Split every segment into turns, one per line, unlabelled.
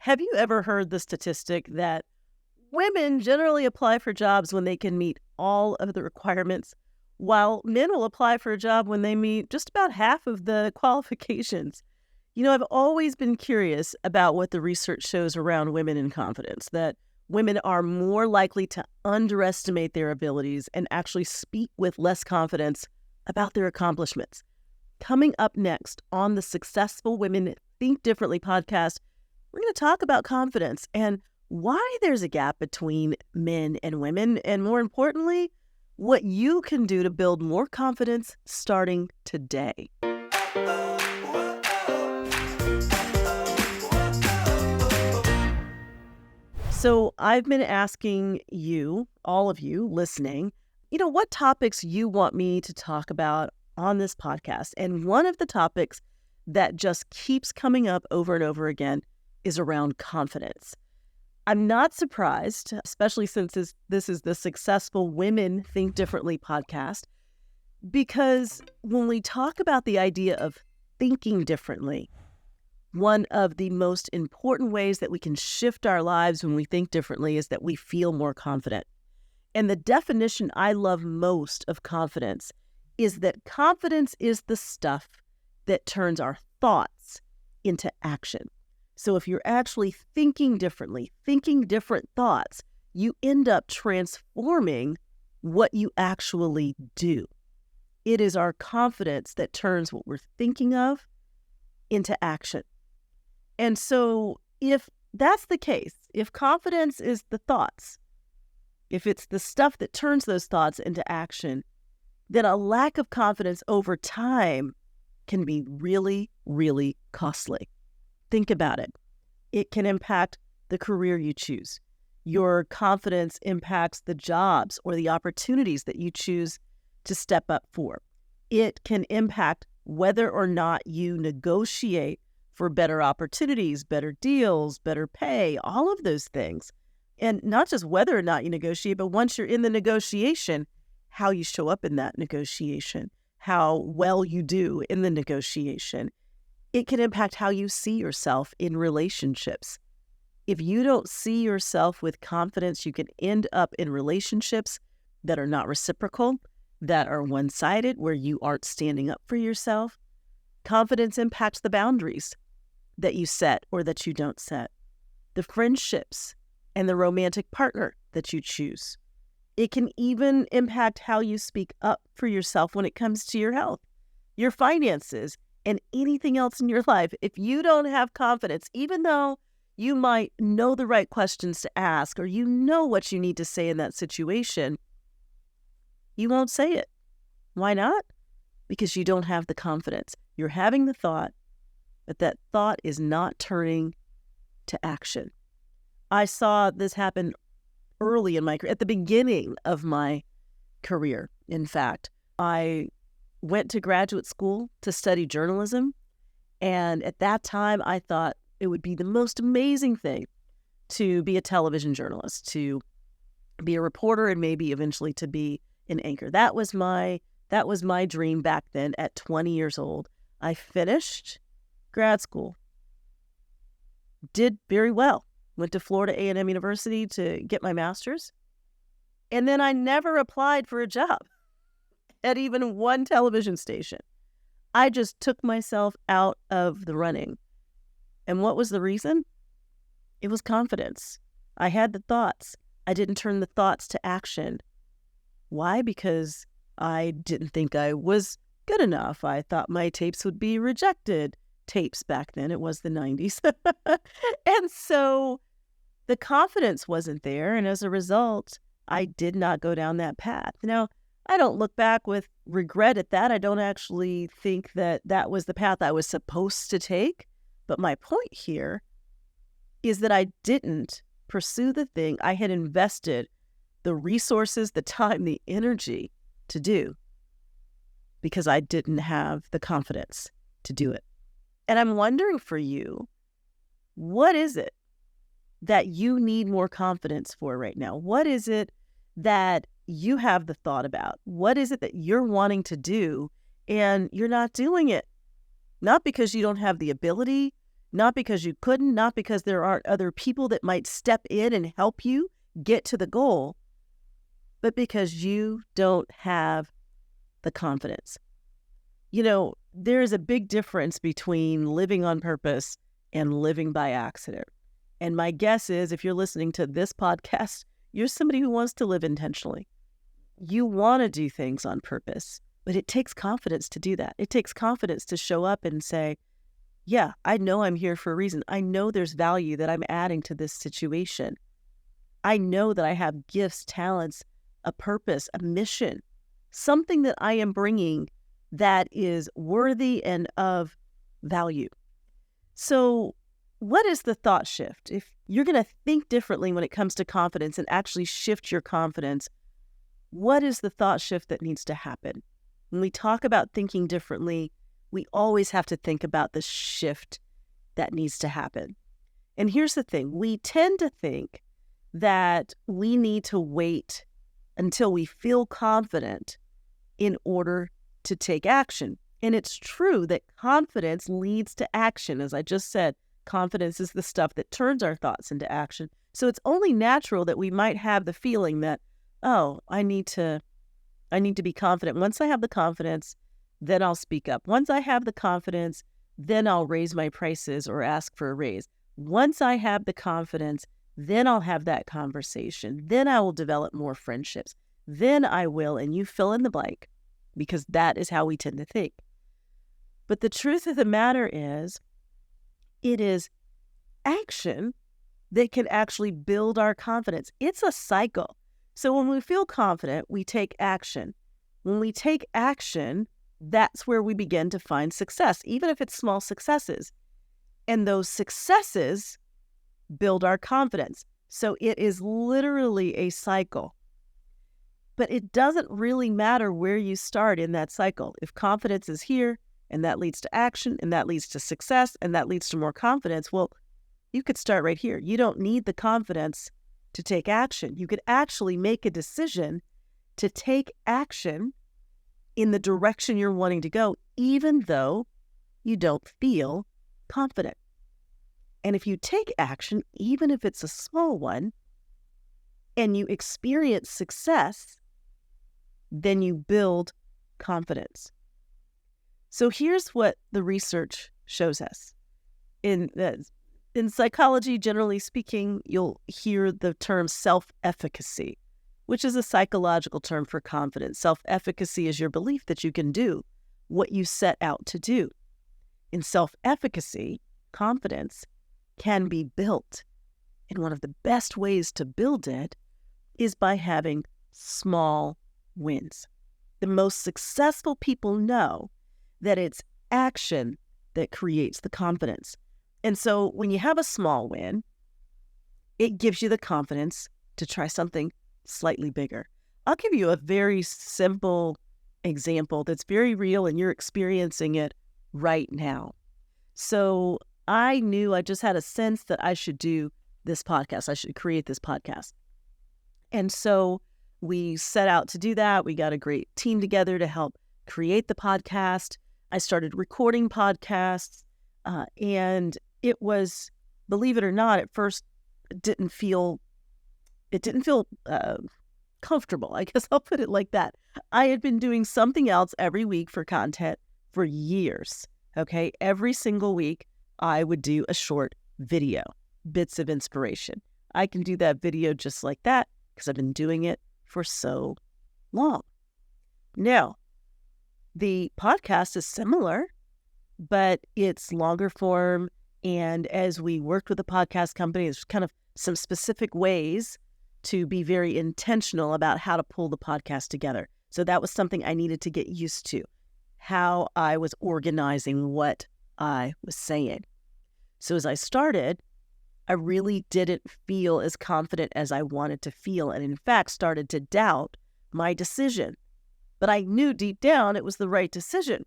Have you ever heard the statistic that women generally apply for jobs when they can meet all of the requirements, while men will apply for a job when they meet just about half of the qualifications? I've always been curious about what the research shows around women in confidence, that women are more likely to underestimate their abilities and actually speak with less confidence about their accomplishments. Coming up next on the Successful Women Think Differently podcast, we're going to talk about confidence and why there's a gap between men and women, and more importantly, what you can do to build more confidence starting today. So I've been asking you, all of you listening, what topics you want me to talk about on this podcast. And one of the topics that just keeps coming up over and over again is around confidence. I'm not surprised, especially since this is the Successful Women Think Differently podcast, because when we talk about the idea of thinking differently, one of the most important ways that we can shift our lives when we think differently is that we feel more confident. And the definition I love most of confidence is that confidence is the stuff that turns our thoughts into action. So if you're actually thinking differently, thinking different thoughts, you end up transforming what you actually do. It is our confidence that turns what we're thinking of into action. And so if that's the case, if confidence is the thoughts, if it's the stuff that turns those thoughts into action, then a lack of confidence over time can be really, really costly. Think about it. It can impact the career you choose. Your confidence impacts the jobs or the opportunities that you choose to step up for. It can impact whether or not you negotiate for better opportunities, better deals, better pay, all of those things. And not just whether or not you negotiate, but once you're in the negotiation, how you show up in that negotiation, how well you do in the negotiation. It can impact how you see yourself in relationships. If you don't see yourself with confidence, you can end up in relationships that are not reciprocal, that are one-sided, where you aren't standing up for yourself. Confidence impacts the boundaries that you set or that you don't set, the friendships and the romantic partner that you choose. It can even impact how you speak up for yourself when it comes to your health, your finances, and anything else in your life. If you don't have confidence, even though you might know the right questions to ask or you know what you need to say in that situation, you won't say it. Why not? Because you don't have the confidence. You're having the thought, but that thought is not turning to action. I saw this happen early in my career, at the beginning of my career. In fact, I went to graduate school to study journalism. And at that time, I thought it would be the most amazing thing to be a television journalist, to be a reporter, and maybe eventually to be an anchor. That was my dream back then at 20 years old. I finished grad school, did very well, went to Florida A&M University to get my master's. And then I never applied for a job at even one television station. I just took myself out of the running. And what was the reason? It was confidence. I had the thoughts. I didn't turn the thoughts to action. Why? Because I didn't think I was good enough. I thought my tapes would be rejected tapes back then. It was the 90s. And so the confidence wasn't there. And as a result, I did not go down that path. Now, I don't look back with regret at that. I don't actually think that that was the path I was supposed to take. But my point here is that I didn't pursue the thing I had invested the resources, the time, the energy to do because I didn't have the confidence to do it. And I'm wondering for you, what is it that you need more confidence for right now? What is it that you have the thought about? What is it that you're wanting to do and you're not doing it? Not because you don't have the ability, Not because you couldn't, not because there aren't other people that might step in and help you get to the goal, but because you don't have the confidence. There is a big difference between living on purpose and living by accident. And my guess is if you're listening to this podcast, you're somebody who wants to live intentionally. You want to do things on purpose, but it takes confidence to do that. It takes confidence to show up and say, yeah, I know I'm here for a reason. I know there's value that I'm adding to this situation. I know that I have gifts, talents, a purpose, a mission, something that I am bringing that is worthy and of value. So what is the thought shift? If you're going to think differently when it comes to confidence and actually shift your confidence, what is the thought shift that needs to happen? When we talk about thinking differently, we always have to think about the shift that needs to happen. And here's the thing. We tend to think that we need to wait until we feel confident in order to take action. And it's true that confidence leads to action. As I just said, confidence is the stuff that turns our thoughts into action. So it's only natural that we might have the feeling that, oh, I need to be confident. Once I have the confidence, then I'll speak up. Once I have the confidence, then I'll raise my prices or ask for a raise. Once I have the confidence, then I'll have that conversation. Then I will develop more friendships. Then I will, and you fill in the blank, because that is how we tend to think. But the truth of the matter is, it is action that can actually build our confidence. It's a cycle. So when we feel confident, we take action. When we take action, that's where we begin to find success, even if it's small successes. And those successes build our confidence. So it is literally a cycle. But it doesn't really matter where you start in that cycle. If confidence is here, and that leads to action, and that leads to success, and that leads to more confidence, well, you could start right here. You don't need the confidence to take action. You could actually make a decision to take action in the direction you're wanting to go, even though you don't feel confident. And if you take action, even if it's a small one, and you experience success, then you build confidence. So here's what the research shows us. In psychology, generally speaking, you'll hear the term self-efficacy, which is a psychological term for confidence. Self-efficacy is your belief that you can do what you set out to do. In self-efficacy, confidence can be built. And one of the best ways to build it is by having small wins. The most successful people know that it's action that creates the confidence. And so when you have a small win, it gives you the confidence to try something slightly bigger. I'll give you a very simple example that's very real, and you're experiencing it right now. So I just had a sense that I should do this podcast. I should create this podcast. And so we set out to do that. We got a great team together to help create the podcast. I started recording podcasts, and it was, believe it or not, at first it didn't feel comfortable. I guess I'll put it like that. I had been doing something else every week for content for years. Okay, every single week I would do a short video, bits of inspiration. I can do that video just like that because I've been doing it for so long. Now, the podcast is similar, but it's longer form. And as we worked with the podcast company, there's kind of some specific ways to be very intentional about how to pull the podcast together. So that was something I needed to get used to, how I was organizing what I was saying. So as I started, I really didn't feel as confident as I wanted to feel, and in fact started to doubt my decision. But I knew deep down it was the right decision.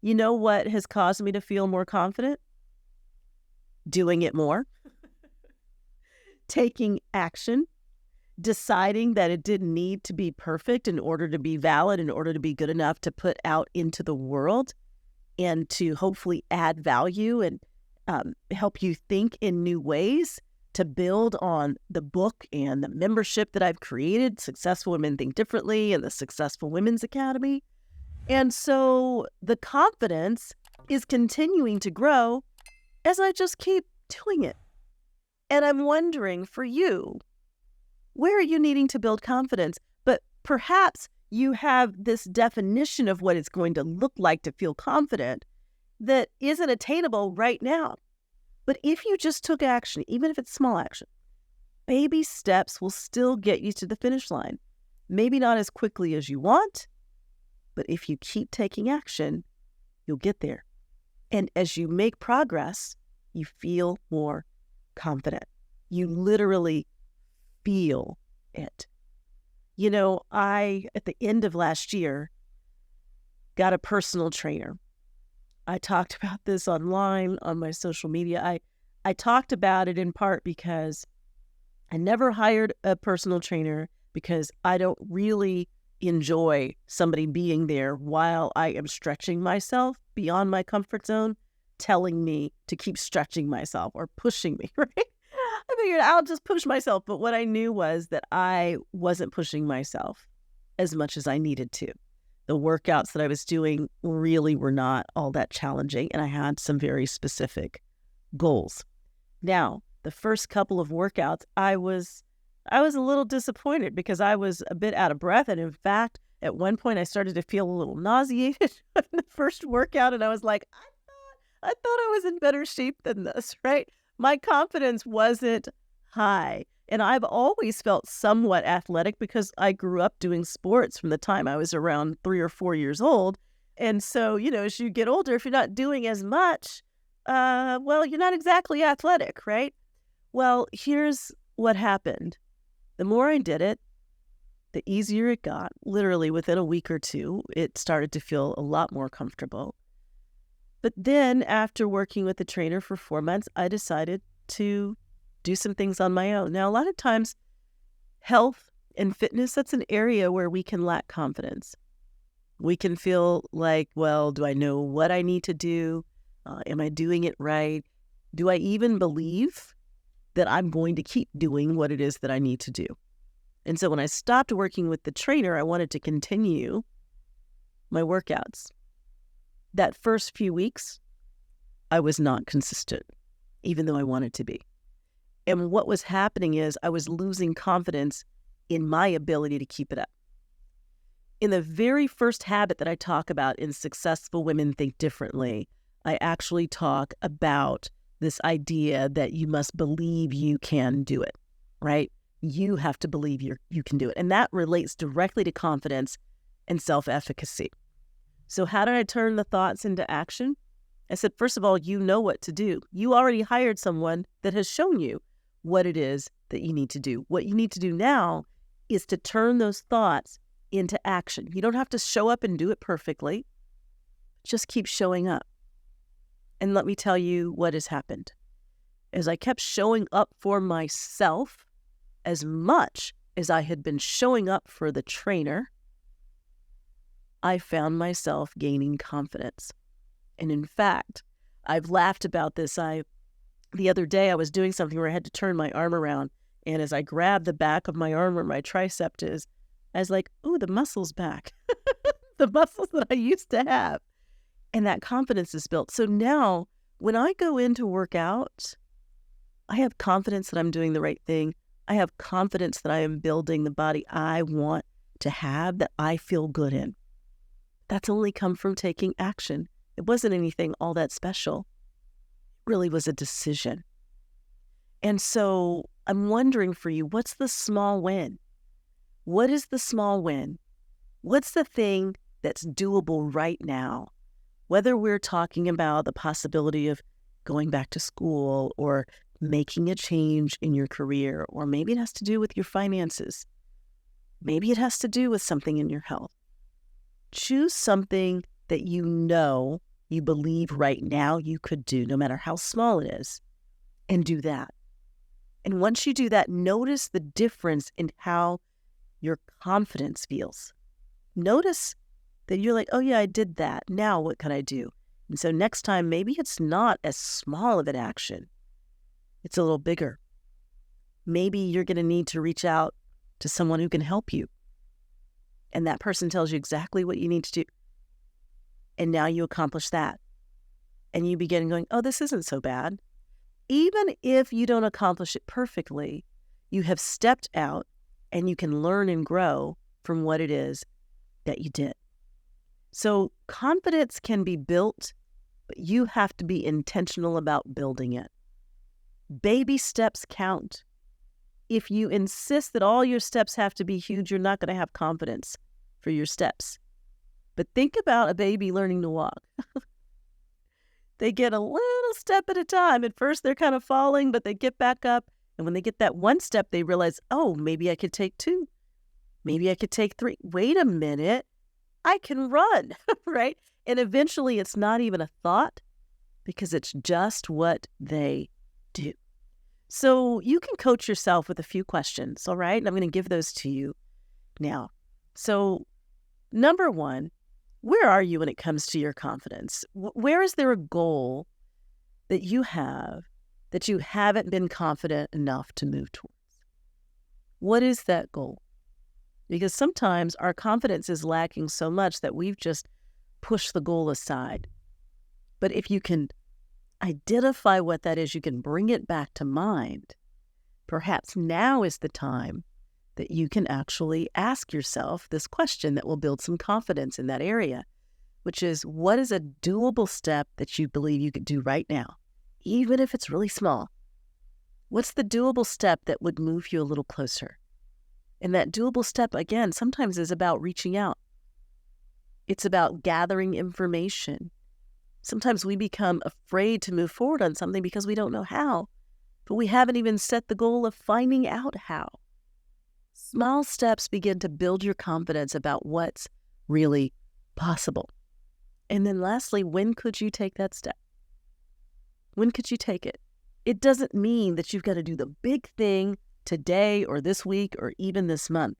You know what has caused me to feel more confident? Doing it more. Taking action. Deciding that it didn't need to be perfect in order to be valid, in order to be good enough to put out into the world and to hopefully add value and help you think in new ways to build on the book and the membership that I've created, Successful Women Think Differently and the Successful Women's Academy. And so the confidence is continuing to grow as I just keep doing it. And I'm wondering for you, where are you needing to build confidence? But perhaps you have this definition of what it's going to look like to feel confident that isn't attainable right now. But if you just took action, even if it's small action, baby steps will still get you to the finish line. Maybe not as quickly as you want, but if you keep taking action, you'll get there. And as you make progress, you feel more confident. You literally feel it. You know, I, at the end of last year, got a personal trainer. I talked about this online on my social media. I talked about it in part because I never hired a personal trainer because I don't really enjoy somebody being there while I am stretching myself beyond my comfort zone, telling me to keep stretching myself or pushing me, right? I figured I'll just push myself. But what I knew was that I wasn't pushing myself as much as I needed to. The workouts that I was doing really were not all that challenging, and I had some very specific goals. Now, the first couple of workouts, I was a little disappointed because I was a bit out of breath. And in fact, at one point I started to feel a little nauseated in the first workout. And I was like, I thought I was in better shape than this, right? My confidence wasn't high. And I've always felt somewhat athletic because I grew up doing sports from the time I was around 3 or 4 years old. And so, you know, as you get older, if you're not doing as much, well, you're not exactly athletic, right? Well, here's what happened. The more I did it, the easier it got. Literally within a week or two, it started to feel a lot more comfortable. But then after working with the trainer for 4 months, I decided to do some things on my own. Now, a lot of times, health and fitness, that's an area where we can lack confidence. We can feel like, well, do I know what I need to do? Am I doing it right? Do I even believe that I'm going to keep doing what it is that I need to do? And so when I stopped working with the trainer, I wanted to continue my workouts. That first few weeks, I was not consistent, even though I wanted to be. And what was happening is I was losing confidence in my ability to keep it up. In the very first habit that I talk about in Successful Women Think Differently, I actually talk about this idea that you must believe you can do it, right? You have to believe you can do it. And that relates directly to confidence and self-efficacy. So how did I turn the thoughts into action? I said, first of all, you know what to do. You already hired someone that has shown you what it is that you need to do. What you need to do now is to turn those thoughts into action. You don't have to show up and do it perfectly. Just keep showing up. And let me tell you what has happened. As I kept showing up for myself as much as I had been showing up for the trainer, I found myself gaining confidence. And in fact, I've laughed about this. The other day I was doing something where I had to turn my arm around. And as I grabbed the back of my arm where my tricep is, I was like, ooh, the muscle's back. The muscles that I used to have. And that confidence is built. So now when I go in to work out, I have confidence that I'm doing the right thing. I have confidence that I am building the body I want to have, that I feel good in. That's only come from taking action. It wasn't anything all that special. It really was a decision. And so I'm wondering for you, what's the small win? What is the small win? What's the thing that's doable right now? Whether we're talking about the possibility of going back to school or making a change in your career, or maybe it has to do with your finances. Maybe it has to do with something in your health. Choose something that you know you believe right now you could do, no matter how small it is, and do that. And once you do that, notice the difference in how your confidence feels. Notice that you're like, oh yeah, I did that. Now what can I do? And so next time, maybe it's not as small of an action. It's a little bigger. Maybe you're going to need to reach out to someone who can help you. And that person tells you exactly what you need to do. And now you accomplish that. And you begin going, oh, this isn't so bad. Even if you don't accomplish it perfectly, you have stepped out and you can learn and grow from what it is that you did. So confidence can be built, but you have to be intentional about building it. Baby steps count. If you insist that all your steps have to be huge, you're not going to have confidence for your steps. But think about a baby learning to walk. They get a little step at a time. At first, they're kind of falling, but they get back up. And when they get that one step, they realize, oh, maybe I could take 2. Maybe I could take 3. Wait a minute. I can run, right? And eventually, it's not even a thought because it's just what they do. So you can coach yourself with a few questions, all right? And I'm going to give those to you now. So number 1, where are you when it comes to your confidence? Where is there a goal that you have that you haven't been confident enough to move towards? What is that goal? Because sometimes our confidence is lacking so much that we've just pushed the goal aside. But if you can identify what that is, you can bring it back to mind. Perhaps now is the time that you can actually ask yourself this question that will build some confidence in that area, which is, what is a doable step that you believe you could do right now, even if it's really small? What's the doable step that would move you a little closer? And that doable step, again, sometimes is about reaching out. It's about gathering information. Sometimes we become afraid to move forward on something because we don't know how, but we haven't even set the goal of finding out how. Small steps begin to build your confidence about what's really possible. And then lastly, when could you take that step? When could you take it? It doesn't mean that you've got to do the big thing today or this week or even this month,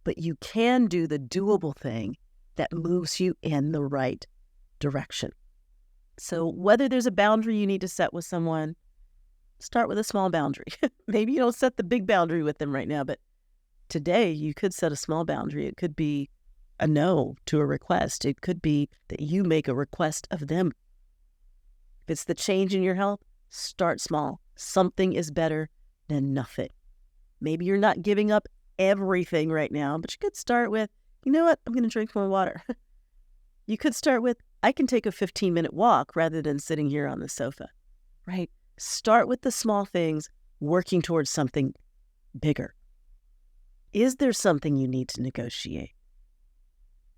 but you can do the doable thing that moves you in the right direction. So whether there's a boundary you need to set with someone, start with a small boundary. Maybe you don't set the big boundary with them right now, but today you could set a small boundary. It could be a no to a request. It could be that you make a request of them. If it's the change in your health, start small. Something is better than nothing. Maybe you're not giving up everything right now, but you could start with, you know what, I'm going to drink more water. You could start with, I can take a 15-minute walk rather than sitting here on the sofa, right? Start with the small things, working towards something bigger. Is there something you need to negotiate?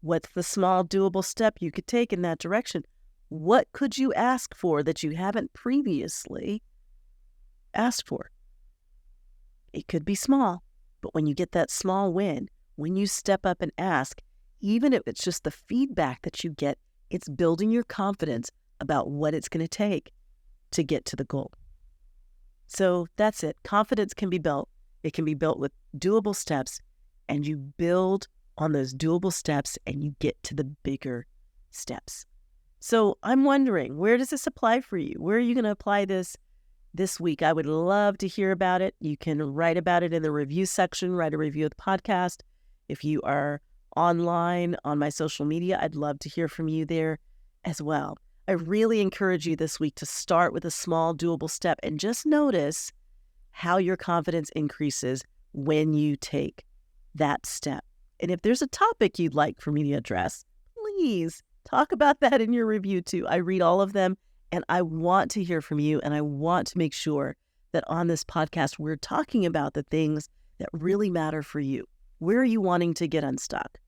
What's the small doable step you could take in that direction? What could you ask for that you haven't previously asked for? It could be small, but when you get that small win, when you step up and ask, even if it's just the feedback that you get, it's building your confidence about what it's going to take to get to the goal. So that's it. Confidence can be built. It can be built with doable steps, and you build on those doable steps and you get to the bigger steps. So I'm wondering, where does this apply for you? Where are you going to apply this week? I would love to hear about it. You can write about it in the review section, write a review of the podcast. If you are online on my social media, I'd love to hear from you there as well. I really encourage you this week to start with a small doable step and just notice how your confidence increases when you take that step. And if there's a topic you'd like for me to address, please talk about that in your review too. I read all of them and I want to hear from you, and I want to make sure that on this podcast we're talking about the things that really matter for you. Where are you wanting to get unstuck?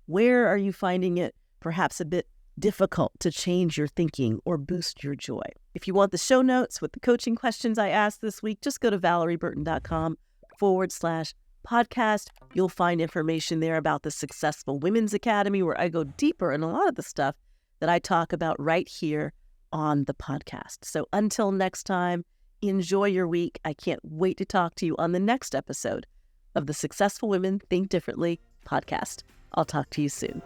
Where are you finding it perhaps a bit difficult to change your thinking or boost your joy? If you want the show notes with the coaching questions I asked this week, just go to ValorieBurton.com/podcast. You'll find information there about the Successful Women's Academy, where I go deeper in a lot of the stuff that I talk about right here on the podcast. So until next time, enjoy your week. I can't wait to talk to you on the next episode of the Successful Women Think Differently podcast. I'll talk to you soon.